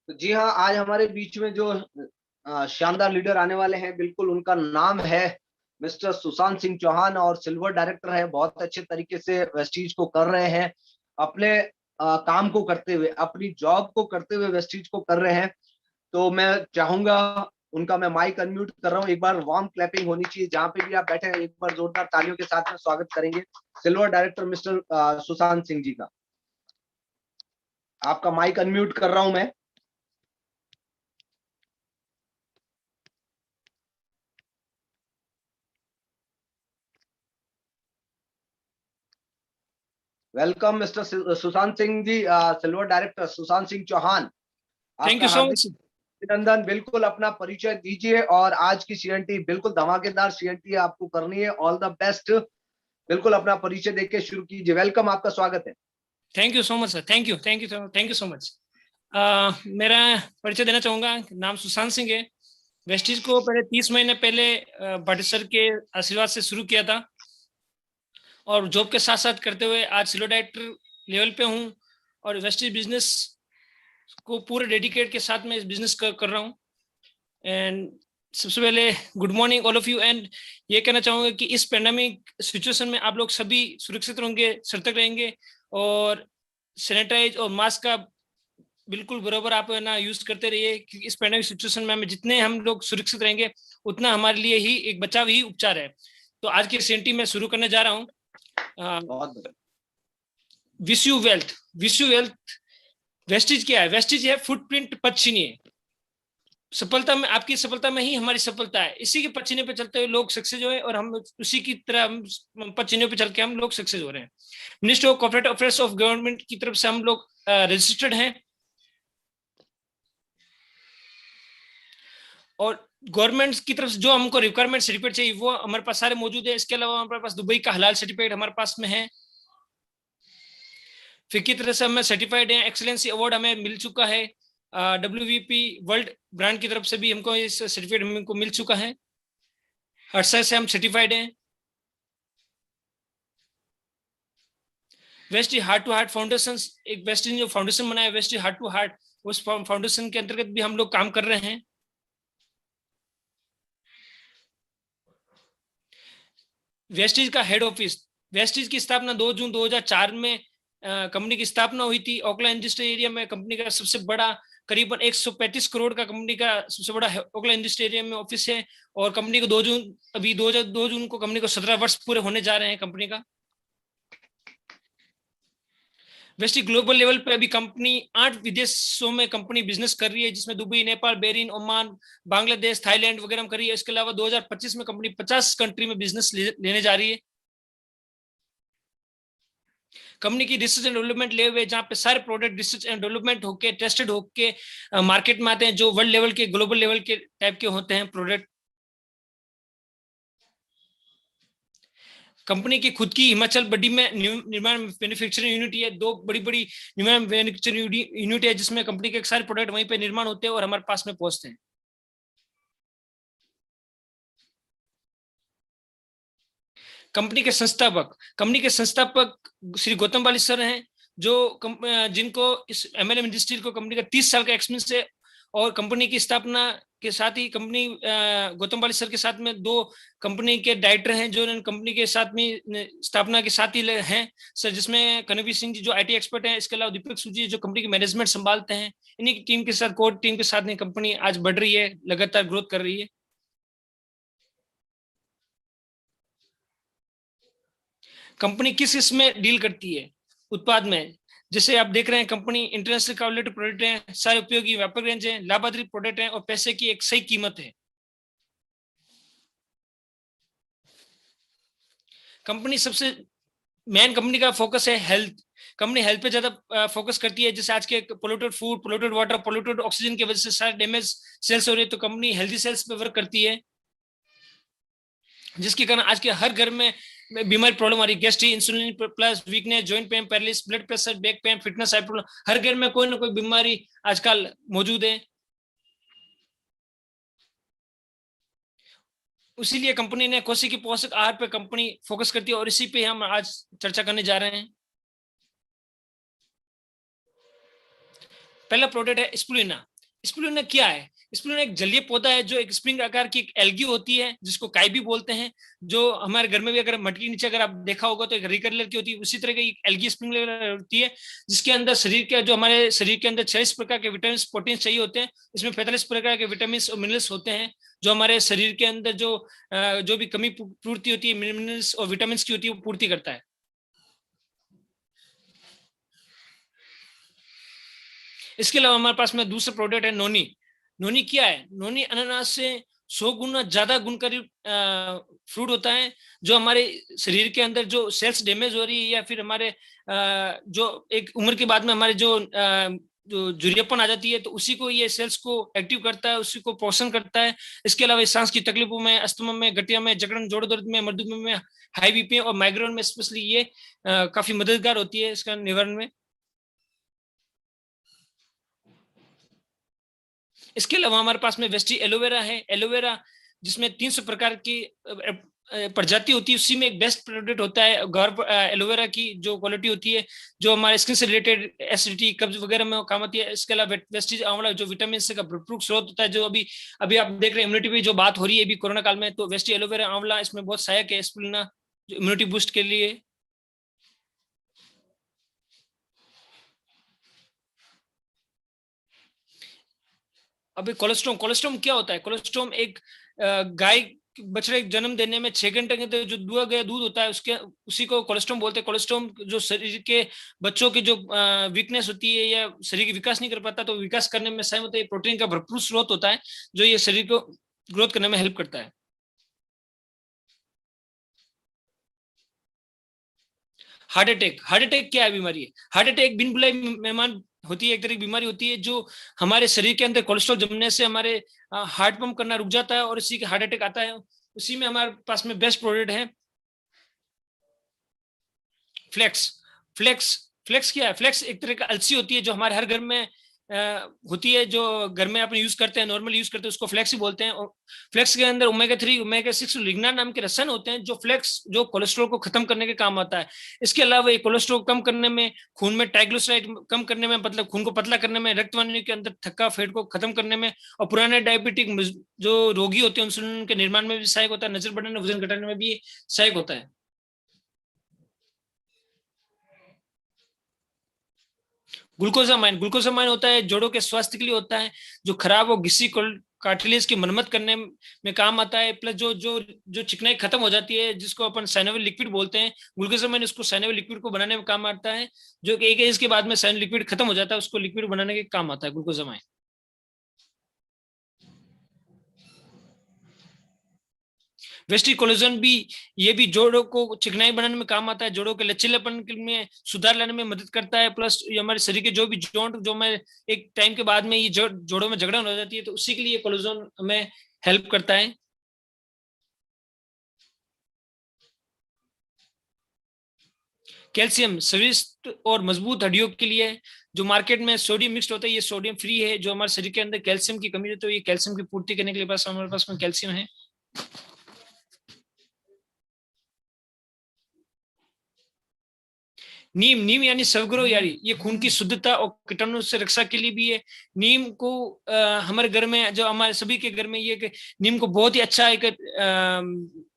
तो जी हाँ, आज हमारे बीच में जो शानदार लीडर आने वाले हैं, बिल्कुल उनका नाम है मिस्टर सुशांत सिंह चौहान और सिल्वर डायरेक्टर है। बहुत अच्छे तरीके से वेस्टीज को कर रहे हैं, अपने काम को करते हुए, अपनी जॉब को करते हुए वेस्टीज को कर रहे हैं। तो मैं चाहूंगा उनका, मैं माइक अनम्यूट कर रहा हूँ, एक बार वार्म क्लैपिंग होनी चाहिए जहां पे भी आप बैठे हैं। एक बार जोरदार तालियों के साथ में स्वागत करेंगे silver director mister Sushant Singh ji का। आपका माइक अनम्यूट कर रहा हूं मैं। Welcome mister Sushant Singh ji, silver director Sushant Singh Chauhan, thank आपका यू सो हार्दिक मच। अभिनंदन। बिल्कुल अपना परिचय दीजिए और आज की सीएनटी बिल्कुल धमाकेदार सीएनटी आपको करनी है। All the best. बिल्कुल अपना परिचय देके शुरू कीजिए। वेलकम, आपका स्वागत है। Thank you so much sir. Thank you so much. मेरा परिचय देना चाहूंगा। नाम सुशांत सिंह है। वेस्टीज को पहले 30 महीने पहले भट्ट सर के आशीर्वाद से शुरू किया था और जॉब के साथ साथ करते हुए आज सिल्वर डायरेक्टर लेवल पे हूँ और वेस्टीज बिजनेस को पूरे डेडिकेट के साथ में इस बिजनेस कर रहा हूँ। एंड सबसे पहले good morning all of you. And ये कहना चाहूंगा कि इस पेंडेमिक सिचुएशन में आप लोग सभी सुरक्षित रहेंगे, सतर्क रहेंगे और सैनिटाइज और मास्क का बिल्कुल बराबर आप ना यूज करते रहिए, क्योंकि इस पेंडेमिक सिचुएशन में जितने हम लोग सुरक्षित रहेंगे उतना हमारे लिए ही एक बचाव ही उपचार है। तो आज की सेंटी में शुरू करने जा रहा हूँ। बहुत wish you wealth. Wish you wealth. Vestige क्या है? वेस्टिज है फुटप्रिंट, पद चिन्ह। सफलता में, आपकी सफलता में ही हमारी सफलता है। इसी के पद चिन्ह पे चलते हुए लोग सक्सेस हुए और हम उसी की तरह पद चिन्हों पे चल के हम लोग सक्सेस हो रहे हैं। Ministry of corporate affairs of government की तरफ से हम लोग रजिस्टर्ड हैं और गवर्नमेंट की तरफ से जो हमको रिक्वायरमेंट सर्टिफिकेट चाहिए वो हमारे पास सारे मौजूद है। इसके अलावा हमारे पास दुबई का हलाल सर्टिफिकेट हमारे पास में है। फिर की तरह से हमें सर्टिफाइड है। एक्सीलेंसी अवार्ड हमें मिल चुका है। WVP वर्ल्ड ब्रांड की तरफ से भी हमको इस सर्टिफिकेट हमको मिल चुका है। हर्षा से हम सर्टिफाइड हैं। West Heart to Heart Foundation, एक वेस्ट जो फाउंडेशन बनाया वेस्ट हार्ट टू हार्ट, उस फाउंडेशन के अंतर्गत भी हम लोग काम कर रहे हैं। वेस्टीज का हेड ऑफिस, वेस्टीज की स्थापना 2 जून 2004 में कंपनी की स्थापना हुई थी। ओकलैंड इंडस्ट्रियल एरिया में कंपनी का सबसे बड़ा, करीबन 135 करोड़ का कंपनी का सबसे बड़ा ओकलैंड इंडस्ट्रियल एरिया में ऑफिस है। और कंपनी को 2 जून, अभी 2 जून को कंपनी को 17 वर्ष पूरे होने जा रहे हैं कंपनी का। वेस्टी ग्लोबल लेवल पे अभी कंपनी 8 विदेशों में कंपनी बिजनेस कर रही है, जिसमें Dubai, Nepal, Bahrain, Oman, Bangladesh, Thailand वगैरह में कर रही है। इसके अलावा 2025 में कंपनी 50 कंट्री में बिजनेस लेने जा रही है। कंपनी की रिसर्च एंड डेवलपमेंट ले हुए, जहां पे सारे प्रोडक्ट रिसर्च एंड डेवलपमेंट होके टेस्टेड होके मार्केट में आते हैं, जो वर्ल्ड लेवल के, ग्लोबल लेवल के टाइप के होते हैं प्रोडक्ट। कंपनी की खुद की हिमाचल बड्डी में निर्माण मैन्युफैक्चरिंग यूनिट है। 2 बड़ी बड़ी निर्माण मैन्युफैक्चरिंग यूनिट है, जिसमें कंपनी के सारे प्रोडक्ट वहीं पे निर्माण होते हैं और हमारे पास में पहुंचते हैं। कंपनी के संस्थापक श्री गौतम बाली सर हैं, जो जिनको इस MLM इंडस्ट्री को कंपनी का 30 साल का एक्सपीरियंस है। और कंपनी की स्थापना के साथ ही कंपनी गौतम बाली सर के साथ में 2 कंपनी के डायरेक्टर हैं, जो कंपनी के साथ में स्थापना के साथ ही हैं सर, जिसमें कनवीर सिंह जी जो IT एक्सपर्ट हैं। इसके अलावा दीपक सूजी जो कंपनी की मैनेजमेंट संभालते हैं। इन्हीं की टीम के साथ, कोर टीम के साथ में कंपनी आज बढ़ रही है, लगातार ग्रोथ कर रही है। कंपनी किस इसमें डील करती है? उत्पाद में, जैसे आप देख रहे हैं कंपनी इंटरनेशनल क्वालिटी प्रोडक्ट है, सारे उपयोगी व्यापक रेंज है, लाभ आधारित प्रोडक्ट है और पैसे की एक सही कीमत है। कंपनी सबसे मेन कंपनी का फोकस है हेल्थ। कंपनी हेल्थ पे ज्यादा फोकस करती है। जैसे आज के polluted food, polluted water, polluted oxygen की वजह से सारे डैमेज सेल्स हो रहे हैं, तो कंपनी हेल्थी सेल्स पे वर्क करती है, जिसके कारण आज के हर घर में बीमारी प्रॉब्लम आ रही है। Gastric, insulin plus, weakness, joint pain, paralysis, blood pressure, back pain, fitness problem, हर घर में कोई ना कोई बीमारी आजकल मौजूद है। इसीलिए कंपनी ने कोशिकी पोषक आहार पे कंपनी फोकस करती है और इसी पे हम आज चर्चा करने जा रहे हैं। पहला प्रोडक्ट है स्पुलिना। स्पिरुलिना क्या है? स्पिरुलिना एक जलीय पौधा है जो एक स्प्रिंग आकार की एक एल्गी होती है, जिसको काई भी बोलते हैं, जो हमारे घर में भी अगर मटकी नीचे अगर आप देखा होगा तो एक हरी कलर की होती है, उसी तरह की एल्गी स्प्रिंग होती है, जिसके अंदर शरीर के जो हमारे शरीर के अंदर 46 प्रकार के विटामिन प्रोटीन चाहिए होते हैं। इसमें 45 प्रकार के विटामिन और मिनरल्स होते हैं, जो हमारे शरीर के अंदर जो भी कमी पूर्ति होती है मिनरल्स और विटामिन की होती है, वो पूर्ति करता है। इसके अलावा हमारे पास में दूसरा प्रोडक्ट है नोनी। नोनी क्या है? नोनी अनानास से 100 गुना ज्यादा गुणकारी फ्रूट होता है, जो हमारे शरीर के अंदर जो सेल्स डैमेज हो रही है या फिर हमारे जो एक उम्र के बाद में हमारे जो झुर्रियापन आ जाती है, तो उसी को ये सेल्स को एक्टिव करता है, उसी को पोषण करता है। इसके अलावा सांस की तकलीफों में, अस्थमा में, गठिया में, जकड़न, जोड़ दर्द में, मधुमेह में, हाई बीपी और माइग्रेन में स्पेशली ये काफी मददगार होती है इसका निवारण में। इसके अलावा हमारे पास में वेस्टी एलोवेरा है। एलोवेरा जिसमें 300 प्रकार की प्रजाति होती है, उसी में एक बेस्ट प्रोडक्ट होता है घर एलोवेरा की जो क्वालिटी होती है, जो हमारे स्किन से रिलेटेड एसिडिटी, कब्ज वगैरह में काम आती है। इसके अलावा वेस्टीज आंवला जो विटामिन सी का भरपूर स्रोत होता है, जो अभी आप देख रहे हैं इम्यूनिटी भी जो बात हो रही है अभी कोरोना काल में, तो वेस्टी एलोवेरा आंवला इसमें बहुत सहायक है स्पिरुलिना जो इम्यूनिटी बूस्ट के लिए। अभी कोलेस्ट्रॉम क्या होता है? कोलेस्ट्रॉम एक गाय बछड़े जन्म देने में 6 घंटे के अंदर जो दुआ गया दूध होता है उसी को कोलेस्ट्रॉम बोलते हैं। कोलेस्ट्रॉम जो शरीर के बच्चों की जो वीकनेस होती है या शरीर की विकास नहीं कर पाता, तो विकास करने में सहायक होता है। प्रोटीन का भरपूर स्रोत होता है, जो ये शरीर को ग्रोथ करने में हेल्प करता है। हार्ट अटैक क्या है? बीमारी है। हार्ट अटैक बिन बुलाए मेहमान होती है, एक तरह की बीमारी होती है जो हमारे शरीर के अंदर कोलेस्ट्रॉल जमने से हमारे हार्ट पंप करना रुक जाता है और इसी के हार्ट अटैक आता है। उसी में हमारे पास में बेस्ट प्रोडक्ट है फ्लेक्स। फ्लेक्स क्या है? फ्लेक्स एक तरह का अलसी होती है जो हमारे हर घर में होती है, जो घर में अपन यूज करते हैं, नॉर्मल यूज करते हैं, उसको फ्लेक्स ही बोलते हैं। और फ्लेक्स के अंदर ओमेगा 3, ओमेगा 6 लिग्नान नाम के रसायन होते हैं, जो फ्लेक्स जो कोलेस्ट्रॉल को खत्म करने के काम आता है। इसके अलावा ये कोलेस्ट्रॉल कम करने में, खून में ट्राइग्लिसराइड कम करने में, मतलब खून को पतला करने में, रक्तवाहिनी के अंदर थक्का फैट को खत्म करने में, और पुराने डायबिटिक जो रोगी होते हैं इंसुलिन के निर्माण में भी सहायक होता है, नजर बढ़ाने, वजन घटाने में भी सहायक होता है। ग्लूकोसामाइन होता है जोड़ों के स्वास्थ्य के लिए होता है, जो खराब और घिसी कार्टिलेज की मरम्मत करने में काम आता है। प्लस जो जो जो चिकनाई खत्म हो जाती है, जिसको अपन साइनोवियल लिक्विड बोलते हैं, ग्लूकोसामाइन उसको साइनोवियल लिक्विड को बनाने में काम आता है, जो कि एक एज के बाद में साइनोवियल लिक्विड खत्म हो जाता है, उसको लिक्विड बनाने के काम आता है ग्लूकोसामाइन। वेस्टी कोलेजन भी, ये भी जोड़ों को चिकनाई बनाने में काम आता है, जोड़ों के लचीलेपन में सुधार लाने में मदद करता है। प्लस ये हमारे शरीर के जो भी जॉइंट जो में एक टाइम के बाद में ये जोड़ों में जगड़न हो जाती है, तो उसी के लिए कोलेजन हमें हेल्प करता है। कैल्शियम स्वस्थ और मजबूत हड्डियों के लिए, जो मार्केट में सोडियम मिक्स्ड होता है, ये सोडियम फ्री है। जो हमारे शरीर के अंदर कैल्शियम की कमी है, तो ये कैल्शियम की पूर्ति करने के लिए हमारे पास में कैल्शियम है। नीम यानी सर्वग्रो यारी, ये खून की शुद्धता और कीटाणु से रक्षा के लिए भी है। नीम को हमारे घर में, जो हमारे सभी के घर में, ये नीम को बहुत ही अच्छा एक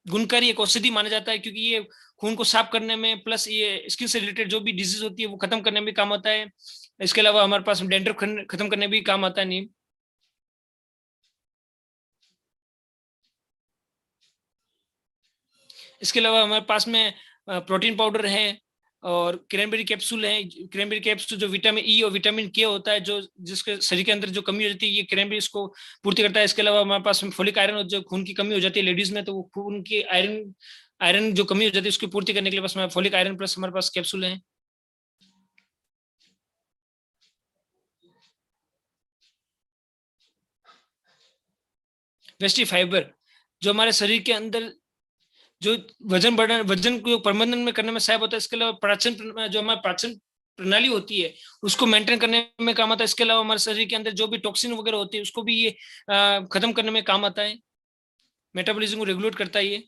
गुणकारी एक औषधि माना जाता है, क्योंकि ये खून को साफ करने में, प्लस ये स्किन से रिलेटेड जो भी डिजीज होती है वो खत्म करने में काम आता है। इसके अलावा हमारे पास डेंड्रफ खत्म करने में भी काम आता है नीम। इसके अलावा हमारे पास में प्रोटीन पाउडर है और क्रैनबेरी कैप्सूल है। क्रैनबेरी कैप्सूल जो विटामिन ई और विटामिन के होता है, जो जिसके शरीर के अंदर जो कमी हो जाती है, ये क्रैनबेरी इसको पूर्ति करता है। इसके अलावा हमारे पास फोलिक आयरन, जो खून की कमी हो जाती है लेडीज में, तो वो खून की आयरन जो कमी हो जाती है उसकी पूर्ति करने के लिए बस फोलिक आयरन प्लस हमारे पास कैप्सूल है। वेस्टी फाइबर जो हमारे शरीर के अंदर जो वजन को प्रबंधन में करने में सहायक होता है। इसके अलावा जो हमारा पाचन प्रणाली होती है उसको मेंटेन करने में काम आता है। इसके अलावा हमारे शरीर के अंदर जो भी टॉक्सिन वगैरह होती है उसको भी ये खत्म करने में काम आता है। मेटाबॉलिज्म को रेगुलेट करता है ये।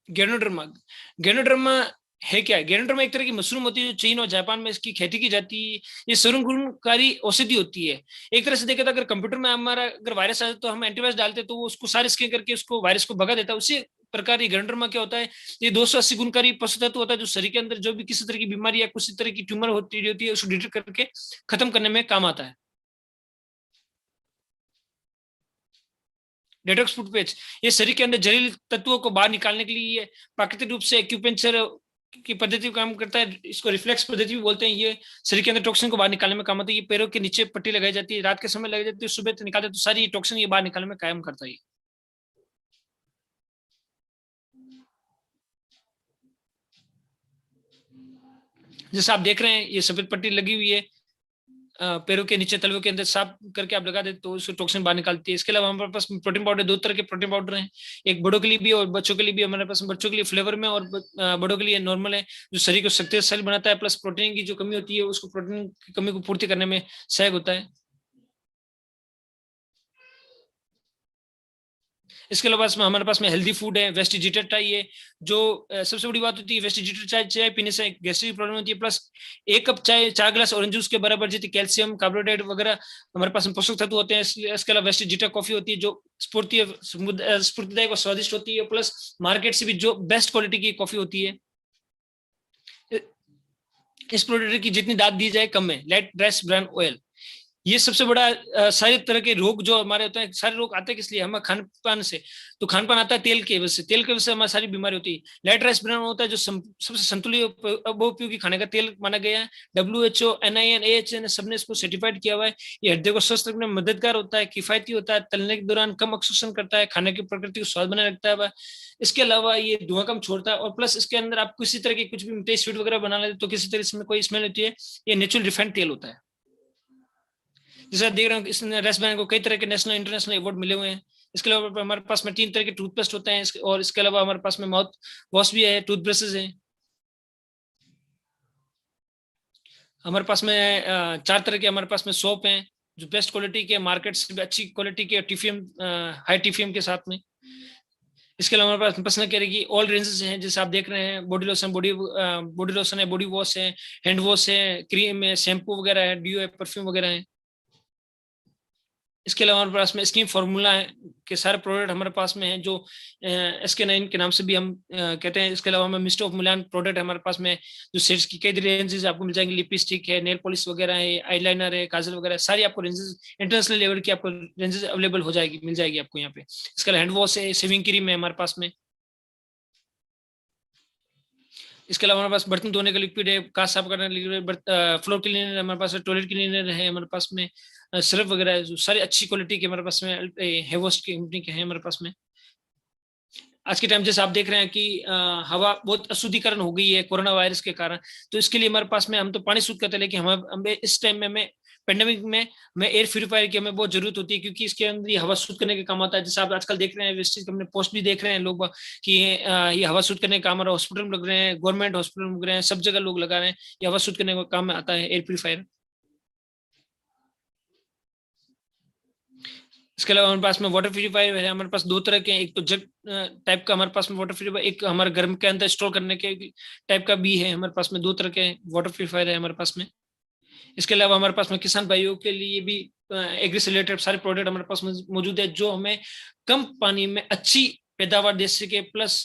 गैनोडर्मा है क्या, गेरंड्रोमा एक तरह की मशरूम होती है जो चीन और जापान में इसकी खेती की जाती है। ये सर्वगुणकारी औषधि होती है। एक तरह से देखे तो अगर कंप्यूटर में हमारा अगर वायरस आए तो हम एंटीवायरस डालते हैं तो वो उसको सारे स्कैन करके उसको वायरस को भगा देता है। उसी प्रकार ये गेरंड्रोमा क्या होता है, ये 280 गुणकारी पशु तत्व होता है जो शरीर के अंदर जो भी किसी तरह की बीमारी या किसी तरह की ट्यूमर होती है उसको डिटेक्ट करके खत्म करने में काम आता है। डेटॉक्स फूड पेज ये शरीर के अंदर जहरीले तत्वों को बाहर निकालने के लिए ये प्राकृतिक रूप से एक्यूपेंचर की पद्धति काम करता है। इसको रिफ्लेक्स पद्धति भी बोलते हैं। ये शरीर के अंदर टॉक्सिन को बाहर निकालने में काम आता है। ये पैरों के नीचे पट्टी लगाई जाती है, रात के समय लगाई जाती है, सुबह तो निकालते तो सारी टॉक्सिन ये बाहर निकालने में कायम करता है। जैसे आप देख रहे हैं ये सफेद पट्टी लगी हुई है पैरों के नीचे तलवों के अंदर, साफ करके आप लगा देते तो उसको टॉक्सिन बाहर निकालती है। इसके अलावा हमारे पास प्रोटीन पाउडर, 2 तरह के प्रोटीन पाउडर हैं, एक बड़ों के लिए भी और बच्चों के लिए भी। हमारे पास बच्चों के लिए फ्लेवर में और बड़ों के लिए नॉर्मल है, जो शरीर को शक्तिशाली बनाता है, प्लस प्रोटीन की जो कमी होती है उसको प्रोटीन की कमी को पूर्ति करने में सहायक होता है। इसके अलावा हमारे पास में हेल्दी फूड है, वेस्टिजिटर चाय है। जो सबसे बड़ी बात होती है वेस्टिजिटर चाय पीने से गैस्ट्रिक प्रॉब्लम होती है, प्लस 1 कप चाय 4 गिलास ऑरेंज जूस के बराबर जितनी कैल्शियम, कार्बोहाइड्रेट वगैरह हमारे पास में पोषक तत्व होते हैं। इसके अलावा वेस्टिजिटर कॉफी होती है जो स्फूर्तिदायक और स्वादिष्ट होती है, प्लस मार्केट से भी जो बेस्ट क्वालिटी की कॉफी होती है। इस प्रोडक्ट की जितनी दाद दी जाए कम है। लेट ड्रेस ब्रांड ऑयल, ये सबसे बड़ा सारे तरह के रोग जो हमारे होते हैं, सारे रोग आते हैं किस लिए, हमारे खान पान से। तो खान पान आता है तेल की वजह से, तेल की वजह से हमारी सारी बीमारी होती है। लाइट राइस ब्रांड होता है जो सबसे संतुलित बहुउपयोगी खाने का तेल माना गया है। WHO, NIN, AHN सबने इसको सर्टिफाइड किया हुआ है। ये हृदय को स्वस्थ रखने में मददगार होता है, किफायती होता है, तलने के दौरान कम अवशोषण करता है, खाने की प्रकृति को स्वाद बनाए रखता है। इसके अलावा ये धुआं कम छोड़ता है, और प्लस इसके अंदर आप किसी तरह के कुछ भी मीठे स्वीट वगैरह बना लेते तो किसी तरह इसमें कोई स्मेल होती है। ये नेचुरल रिफाइंड तेल होता है। जैसे देख रहे हैं इस रेस ब्रांड को कई तरह के नेशनल इंटरनेशनल अवार्ड मिले हुए हैं। इसके अलावा हमारे पास में 3 तरह के टूथपेस्ट होते हैं, और इसके अलावा हमारे पास में माउथ वॉश भी है, टूथब्रशेस है। हमारे पास में 4 तरह के हमारे पास में सोप हैं जो बेस्ट क्वालिटी के, मार्केट से अच्छी क्वालिटी के, टीफीएम हाई टीफीएम के साथ में। इसके अलावा हमारे पास पर्सनल केयर की ऑल रेंजेस हैं, जैसे आप देख रहे हैं बॉडी लोशन, बॉडी लोशन है, बॉडी वॉश है, हैंड वॉश है, क्रीम है, शैम्पू वगैरह है, डियो है, परफ्यूम वगैरह है। इसके अलावा हमारे पास में स्किन फार्मूला के सारे प्रोडक्ट हमारे पास में हैं जो SK9 के नाम से भी हम कहते हैं। इसके अलावा हमें मिस्टर ऑफ मिलान प्रोडक्ट है हमारे पास में, जो शेड्स की कई रेंजेस आपको मिल जाएंगे। लिपस्टिक है, नेल पॉलिश वगैरह है, आईलाइनर है, काजल वगैरह, सारी आपको रेंजेस इंटरनेशनल लेवल की आपको रेंजेस अवेलेबल हो जाएगी, मिल जाएगी आपको यहाँ पे। इसके अलावा हैंड वॉश है, शेविंग क्रीम है हमारे पास में। इसके अलावा हमारे पास बर्तन धोने का लिक्विड है, कांच साफ करने का लिक्विड, फ्लोर क्लीनर हमारे पास, टॉयलेट क्लीनर है हमारे पास में, सर्फ वगैरह है, जो सारी अच्छी क्वालिटी के हमारे पास में हेवोस्ट की कंपनी के हैं हमारे पास में। आज के टाइम जैसे आप देख रहे हैं कि हवा बहुत अशुद्धिकरण हो गई है कोरोना वायरस के कारण, तो इसके लिए हमारे पास में हम तो पानी शुद्ध करते हैं, लेकिन हमें इस टाइम में हमें पेंडेमिक में हमें एयर प्यूरिफायर की हमें बहुत जरूरत होती है, क्योंकि इसके अंदर ये हवा शुद्ध करने के काम आता है। जैसे आप आजकल देख रहे हैं वेस्टेज हमने पोस्ट भी देख रहे हैं लोग कि ये हवा शुद्ध करने का काम हॉस्पिटल में लग रहे हैं, गवर्नमेंट हॉस्पिटल में लग रहे हैं, सब जगह लोग लगा रहे हैं। ये हवा शुद्ध करने का काम में आता है एयर प्यूरिफायर। इसके अलावा हमारे पास में वाटर प्यूरिफायर है हमारे पास 2 तरह के, एक तो जग टाइप का हमारे पास में वाटर प्यूरिफायर, एक हमारे घर के अंदर स्टोर करने के टाइप का भी है हमारे पास में। 2 तरह के वाटर प्यूरिफायर है हमारे पास में। इसके अलावा हमारे पास में किसान भाइयों के लिए भी एग्री से रिलेटेड सारे प्रोडक्ट हमारे पास मौजूद है, जो हमें कम पानी में अच्छी पैदावार दे सके, प्लस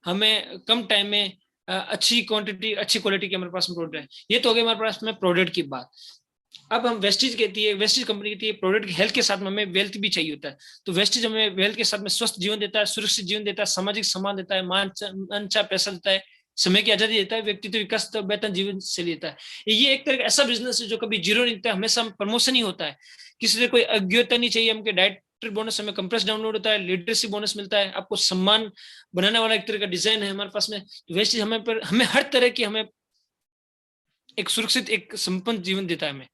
हमें कम टाइम में अच्छी क्वांटिटी अच्छी क्वालिटी के हमारे पास में प्रोडक्ट है। ये तो हो गया हमारे पास में प्रोडक्ट की बात। अब हम वेस्टीज कहती है, वेस्टीज कंपनी कहती है प्रोडक्ट की हेल्थ के साथ में हमें वेल्थ भी चाहिए होता है। तो वेस्टीज हमें वेल्थ के साथ में स्वस्थ जीवन देता है, सुरक्षित जीवन देता है, सामाजिक सम्मान देता है, मनचा पैसा देता है, समय की आजादी देता है, व्यक्तित्व विकास बेहतर जीवन से देता है। ये एक तरह का ऐसा बिजनेस है जो कभी जीरो नहीं होता है, हमेशा प्रमोशन ही होता है। किसी से कोई अज्ञता नहीं चाहिए। हमके डायरेक्टर बोनस हमें कंप्रेस डाउनलोड होता है, लीडरशिप बोनस मिलता है, आपको सम्मान बनाने वाला एक तरह का डिजाइन है हमारे पास में। वेस्टीज हमें हर तरह की हमें एक सुरक्षित एक संपन्न जीवन देता है हमें।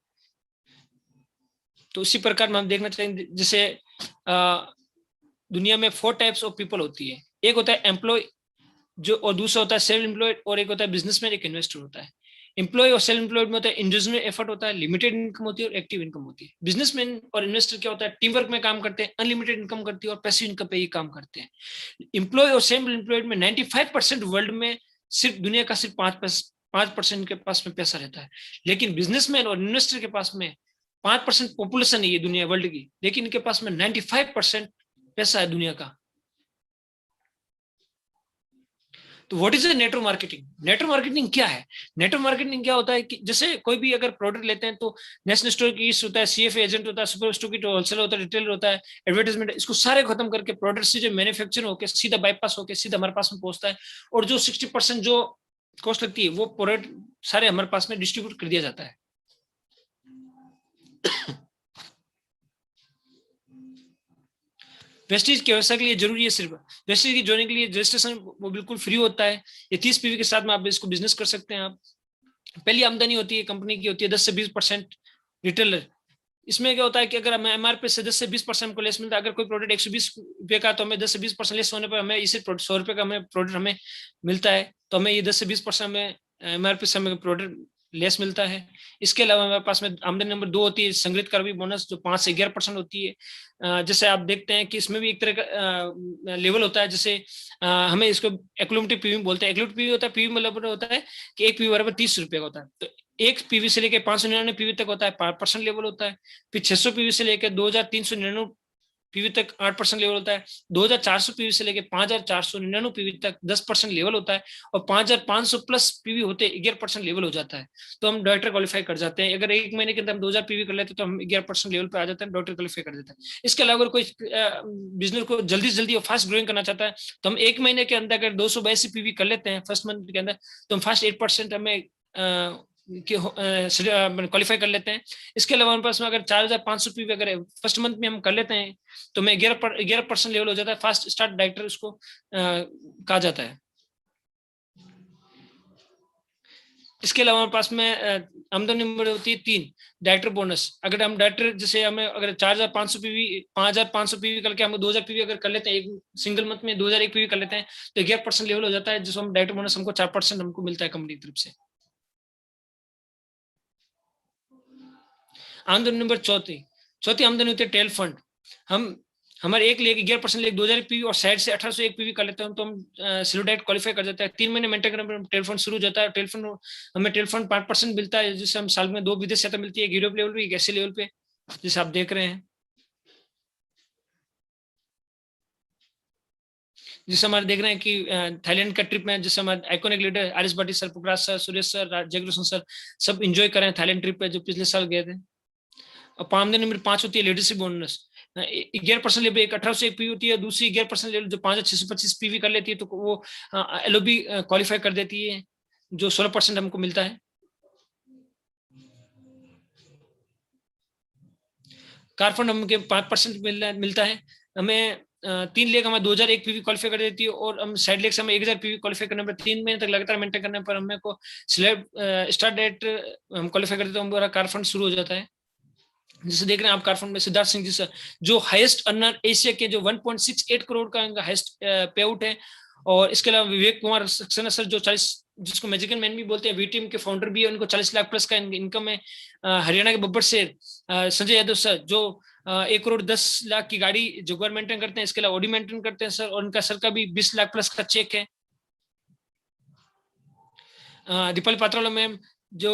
तो उसी प्रकार में हम देखना चाहेंगे, जैसे दुनिया में 4 टाइप्स ऑफ पीपल होती है। एक होता है एम्प्लॉय, जो, और दूसरा होता है सेल्फ एम्प्लॉयड, और एक होता है बिजनेसमैन, एक इन्वेस्टर होता है। एम्प्लॉय और सेल्फ एम्प्लॉयड में होता है इंडिविजुअल एफर्ट होता है, लिमिटेड इनकम होती है और एक्टिव इनकम होती है। बिजनेसमैन और इन्वेस्टर क्या होता है, टीम वर्क में काम करते हैं, अनलिमिटेड इनकम करती है और पैसिव इनकम पे ही काम करते हैं। एम्प्लॉय और सेल्फ एम्प्लॉयड में 95% वर्ल्ड में सिर्फ दुनिया का सिर्फ 5% के पास में पैसा रहता है, लेकिन बिजनेसमैन और इन्वेस्टर के पास में 5% पॉपुलेशन है ये दुनिया वर्ल्ड की, लेकिन इनके पास में 95% पैसा है दुनिया का। तो what is network marketing? Network marketing क्या है? नेटवर्क मार्केटिंग क्या होता है कि जैसे कोई भी अगर प्रोडक्ट लेते हैं तो नेशनल स्टोर की होता है, सीएफए एजेंट होता है, सुपर स्टोर होलसेलर होता है, रिटेलर होता है, एडवर्टाइजमेंट, इसको सारे खत्म करके प्रोडक्ट से जो मैन्युफैक्चर होकर सीधा बाईपास होकर सीधा हमारे पास में पहुंचता है, और जो 60% जो कॉस्ट लगती है वो प्रोडक्ट सारे हमारे पास में डिस्ट्रीब्यूट कर दिया जाता है। वेस्टेज के व्यवसाय के लिए जरूरी है सिर्फ वेस्टेज की जोड़ने के लिए रजिस्ट्रेशन वो बिल्कुल फ्री होता है। ये 30 पीवी के साथ में आप इसको बिजनेस कर सकते हैं। आप पहली आमदनी होती है कंपनी की होती है 10 से 20% रिटेलर। इसमें क्या होता है कि अगर हमें एमआरपी से 10 से 20% को लेस मिलता है, अगर कोई प्रोडक्ट 120 रुपए का तो हमें 10 से 20% लेस होने पर हमें इसी 100 रुपए का हमें प्रोडक्ट हमें मिलता है, तो हमें ये 10 से 20% में एमआरपी से हमें प्रोडक्ट लेस मिलता है। इसके अलावा हमारे पास में आमदनी नंबर 2 होती है संग्रहित कर भी बोनस, जो 5 से 11% होती है। जैसे आप देखते हैं कि इसमें भी एक तरह का लेवल होता है, जैसे हमें इसको एक्लुमिनेटिव पीवी बोलते हैं। एक्लुमिनेटिव पीवी होता है, पीवी मतलब होता है कि एक पीवी बराबर 30 रुपए का होता है, तो एक पीवी से लेकर 599 पीवी तक होता है 5% लेवल होता है। फिर 600 पीवी से लेकर 2399 पीवी तक 8% लेवल होता है। 2400 पीवी से लेकर 5499 पीवी तक 10% लेवल होता है, और 5500 प्लस पीवी होते 11% लेवल हो जाता है, तो हम डायरेक्टर क्वालिफाई कर जाते हैं। अगर एक महीने के अंदर हम 2000 पीवी कर लेते हैं तो हम 11% लेवल पे आ जाते हैं, डायरेक्टर क्वालिफाई कर देते हैं। इसके अलावा अगर कोई बिजनेस को जल्दी से जल्दी और फास्ट ग्रोइंग करना चाहता है तो हम एक महीने के अंदर अगर 282 पीवी कर लेते हैं फर्स्ट मंथ के अंदर, तो हम फास्ट 8% हमें क्वालिफाई कर लेते हैं। इसके अलावा हमारे पास में अगर 4500 पीवी अगर फर्स्ट मंथ में हम कर लेते हैं तो मैं 11% लेवल हो जाता है, फास्ट स्टार्ट डायरेक्टर उसको कहा जाता है। इसके अलावा हमारे पास में आमदनी नंबर होती है 3 डायरेक्टर बोनस। अगर हम डायरेक्टर जैसे हमें अगर 4500 पीवी 5500 पीवी करके हम 2000 पीवी अगर कर लेते हैं, एक सिंगल मंथ में 2001 पीवी कर लेते हैं तो 11% लेवल हो जाता है, जिसको हम डायरेक्टर बोनस हमको 4% हमको मिलता है कंपनी की तरफ से। आमदनी नंबर चौथी आमदनी होती है टेल फंड। हम हमारे एक लेके 11% लेके 2000 पीवी और साइड से 1801 पीवी कर लेते हैं तो हम सिल्वर डायरेक्ट क्वालिफाई कर जाते हैं। 3 महीने मेंटेन करने पर टेल फंड शुरू हो जाता है। टेल फंड हमें टेल फंड 5% मिलता है, जिससे हम साल में 2 विदेश यात्रा मिलती है, एक यूरोप लेवल पे एक ऐसे लेवल पे जिसे आप देख रहे हैं। जिससे हमारे देख रहे हैं कि थाईलैंड का ट्रिप में जिससे हमारे iconic leader Aris Bhati sir, Pukhraj sir, Suresh sir, Jaikrishna sir सब इंजॉय कर रहे हैं थाईलैंड ट्रिप पे जो पिछले साल गए थे। और आमदनी नंबर 5 होती है लीडरशिप बोनस। 11% लेवल एक 1801 पीवी होती है, दूसरी 11% लेवल जो 5625 पीवी कर लेती है तो वो एलओबी क्वालिफाई कर देती है, जो 16% हमको मिलता है। कार फंड हमको 5% मिलता है। हमें 3 लेख हमें 2001 पीवी क्वालिफाई कर देती है, और हम साइड लेख से हमें 1000 पीवी क्वालिफाई करने पर 3 महीने तक लगातार मेंटेन करने पर हमें को स्टार्ट डेट हम क्वालिफाई कर देते हैं, हमारा कार फंड शुरू हो जाता है। जैसे देख रहे हैं आप कार फंड में सिद्धार्थ सिंह जी सर जो हाईएस्ट अर्नर एशिया के, जो 1.68 करोड़ का इनका हाईएस्ट पे आउट है। और इसके अलावा विवेक कुमार सक्सेना सर जो 40, जिसको मैजिकल मैन भी बोलते हैं, वीटीएम के फाउंडर भी है, उनको 40 लाख प्लस का इनकम है। हरियाणा के बब्बर से संजय यादव सर जो 1 करोड़ 10 लाख की गाड़ी जो मेंटेन करते हैं, इसके अलावा ऑडी मेंटेन करते हैं सर, और उनका सर का भी 20 लाख प्लस का चेक है। दीपाली पात्राला मैम जो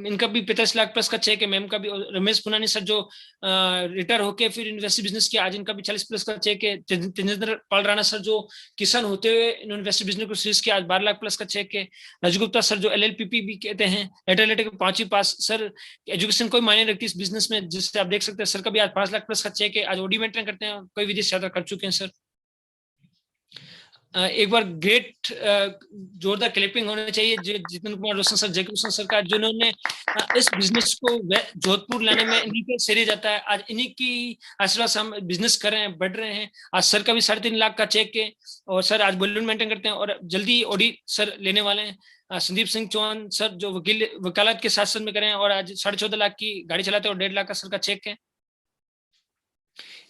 इनका भी 45 लाख प्लस का चेक है मैम का भी। रमेश पुनानी सर जो रिटायर होके फिर इन्वेस्टी बिजनेस किया, आज इनका भी 40 प्लस का चेक है। तेजेंद्र पाल राणा सर जो किसान होते हुए इन्वेस्टी बिजनेस को सीरीज किया, आज 12 लाख प्लस का चेक है। राजगुप्ता सर जो LLPP भी कहते हैं, लेटर 5वीं पास सर, एजुकेशन कोई मायने रखती है इस बिजनेस में, जिससे आप देख सकते हैं सर का भी आज 5 लाख प्लस का चेक है। आज ऑडी मेंटेन करते हैं, कोई विदेश यात्रा कर चुके हैं सर। एक बार ग्रेट जोरदार क्लैपिंग होना चाहिए जितेंद्र कुमार रोशन सर, जयकृष्ण सर का, जिन्होंने इस बिजनेस को जोधपुर लाने में इन्हीं के श्रेय जाता है। आज इन्हीं की आशीर्वाद से हम बिजनेस कर रहे हैं, बढ़ रहे हैं। आज सर का भी 3.5 लाख का चेक है, और सर आज बलून मेंटेन करते हैं, और जल्दी ऑडी सर लेने वाले हैं। संदीप सिंह चौहान सर जो वकालत के साथ में करें, और आज 14.5 लाख की गाड़ी चलाते हैं, और 1.5 लाख का सर का चेक है।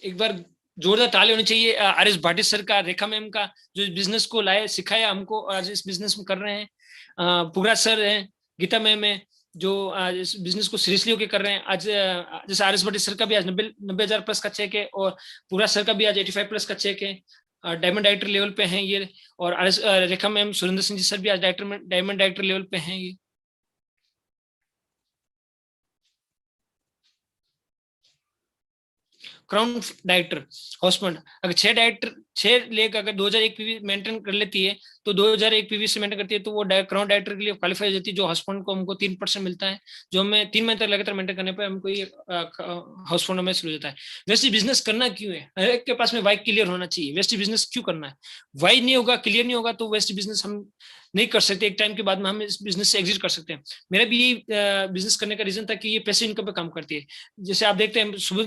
एक बार जोरदार ताली होनी चाहिए आरिस भाटी सर का, रेखा मैम का, जो इस बिजनेस को लाए, सिखाया हमको, और आज इस बिजनेस में कर रहे हैं। पुखराज सर हैं, गीता मैम है जो आज इस बिजनेस को सीरियसली होकर कर रहे हैं। आज जैसे आरिस भाटी सर का भी आज 90,000 प्लस का चेक है, और पुखराज सर का भी आज 85 प्लस का चेक है। डायमंड डायरेक्टर लेवल पे हैं ये, और रेखा मैम, सुरेंद्र सिंह जी सर भी आज डायमंड डायरेक्टर लेवल पे हैं ये। क्राउन डायरेक्टर हॉस्पिटल, अगर 6 लेक अगर 2001 पीवी मेंटेन कर लेती है, तो 2001 पीवी से मेंटेन करती है, तो वो क्राउन डायरेक्टर के लिए क्वालिफाई हो जाती है, जो हॉस्पिटल को हमको 3% मिलता है, जो हमें 3 महीने तक लगातार मेंटेन करने पे हमको ये हॉस्पिटल में शुरू हो जाता है। वेस्टी बिजनेस करना क्यों है? हर एक के पास में वाई क्लियर होना चाहिए, वेस्टी बिजनेस क्यों करना है? वाई नहीं होगा, क्लियर नहीं होगा, तो वेस्टी बिजनेस हम नहीं कर सकते। एक टाइम के बाद में हम इस बिजनेस से एग्जिट कर सकते हैं। मेरा भी बिजनेस करने का रीजन था कि ये पैसिव इनकम पे काम करती है। जैसे आप देखते हैं सुबह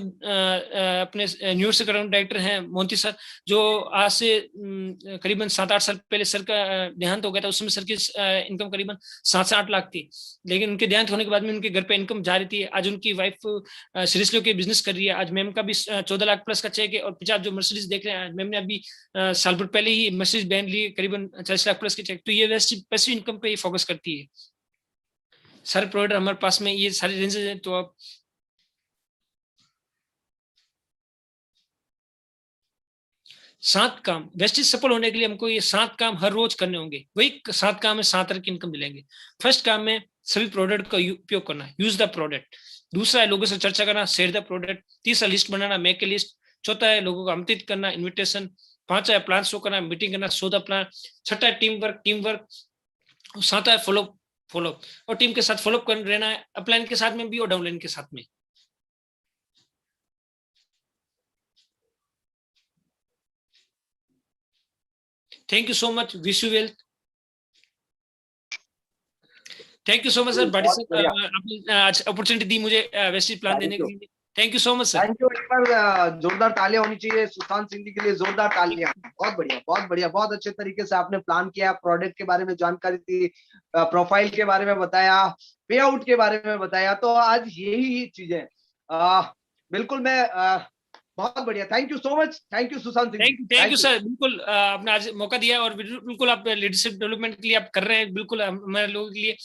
अपने न्यूज से करंट डायरेक्टर हैं मोंती सर, जो आज से करीबन 7-8 साल पहले सर का देहांत हो गया था। उस समय सर की इनकम करीबन 7 से 8 लाख थी, लेकिन उनके देहांत होने के बाद में उनके घर पे इनकम जा रही थी। आज उनकी वाइफ सीरियसली होकर बिजनेस कर रही है। आज मैम का भी 14 लाख प्लस का चेक है, और पीछे आप जो मर्सिडीज देख रहे हैं, मैम ने अभी साल भर पहले ही मर्सिडीज बैंड ली, करीबन 40 लाख प्लस के चेक। तो ये पैसिव इनकम पे फोकस करती है। सारे प्रोवाइडर हमारे पास में ये सारे रेंजेस हैं। तो आप 7 काम वेस्टिज सफल होने के लिए हमको ये 7 काम हर रोज करने होंगे। वही 7 काम में 7 तरह की इनकम मिलेंगे। फर्स्ट काम में सभी प्रोडक्ट का उपयोग करना, यूज द प्रोडक्ट। दूसरा है लोगों से चर्चा करना, शेयर द प्रोडक्ट। तीसरा list banana, make a list. चौथा है लोगों को आमंत्रित करना, इन्विटेशन। पांचवा है प्लान शो करना, मीटिंग करना, शो द प्लान। छठा है टीम वर्क। सातवां है फॉलो, और टीम के साथ फॉलो कर रहना है, अपलाइन के साथ में भी और डाउनलाइन के साथ में। Thank you so much, wish you well. Thank you so much sir, बड़ी सर, आपने आज अपॉर्चुनिटी दी मुझे वेस्टिज प्लान देने के लिए। Thank you so much sir. Thank you. एक बार जोरदार तालियां होनी चाहिए सुशांत सिंह जी के लिए, जोरदार तालियां। बहुत बढ़िया, बहुत बढ़िया, बहुत अच्छे तरीके से आपने प्लान किया, प्रोडक्ट के बारे में जानकारी दी, प्रोफाइल के बारे में बताया, पे आउट के बारे में बताया। तो आज यही चीजें बिल्कुल मैं बहुत बढ़िया। Thank you so much, thank you Sushant Singh. Thank you sir, बिल्कुल आपने आज मौका दिया, और बिल्कुल आप लीडरशिप डेवलपमेंट के लिए आप कर रहे हैं, बिल्कुल हमारे लोगों के लिए